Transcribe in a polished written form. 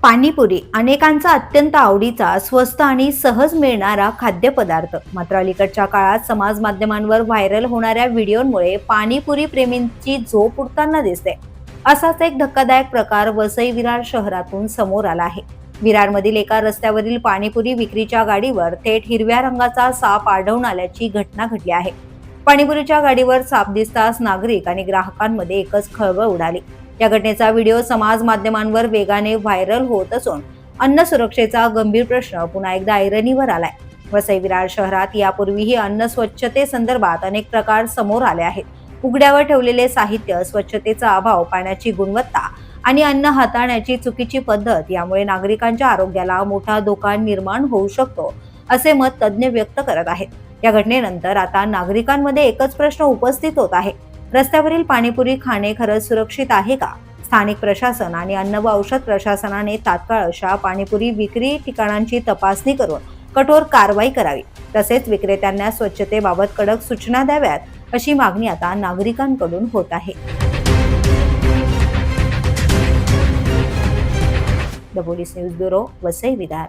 पाणीपुरी अनेकांचा अत्यंत आवडीचा, स्वस्त आणि सहज मिळणारा खाद्यपदार्थ. मात्र अलीकडच्या काळात समाज माध्यमांवर व्हायरल होणाऱ्या व्हिडिओमुळे पाणीपुरी प्रेमींची झोप उडताना दिसते. असाच एक धक्कादायक प्रकार वसई विरार शहरातून समोर आला आहे. विरारमधील एका रस्त्यावरील पाणीपुरी विक्रीच्या गाडीवर थेट हिरव्या रंगाचा साप आढळून आल्याची घटना घडली आहे. पाणीपुरीच्या गाडीवर साप दिसताच नागरिक आणि ग्राहकांमध्ये एकच खळबळ उडाली. या घटनेचा व्हिडिओ समाज माध्यमांवर वेगाने व्हायरल होत असून अन्न सुरक्षेचा गंभीर प्रश्न पुन्हा एकदा ऐरणीवर आलाय. वसई विरार शहरात यापूर्वीही अन्न स्वच्छतेसंदर्भात अनेक प्रकार समोर आले आहेत. उघड्यावर ठेवलेले साहित्य, स्वच्छतेचा अभाव, पाण्याची गुणवत्ता आणि अन्न हाताळण्याची चुकीची पद्धत यामुळे नागरिकांच्या आरोग्याला मोठा धोका निर्माण होऊ शकतो, असे मत तज्ज्ञ व्यक्त करत आहेत. या घटनेनंतर आता नागरिकांमध्ये एकच प्रश्न उपस्थित होत आहे. रस्त्यावरील पाणीपुरी खाणे खरंच सुरक्षित आहे का? स्थानिक प्रशासन आणि अन्न व औषध प्रशासनाने तात्काळ अशा पाणीपुरी विक्री ठिकाणांची तपासणी करून कठोर कारवाई करावी. तसेच विक्रेत्यांना स्वच्छतेबाबत कडक सूचना द्याव्यात, अशी मागणी आता नागरिकांकडून होत आहे. The police news bureau, Vasai Virar.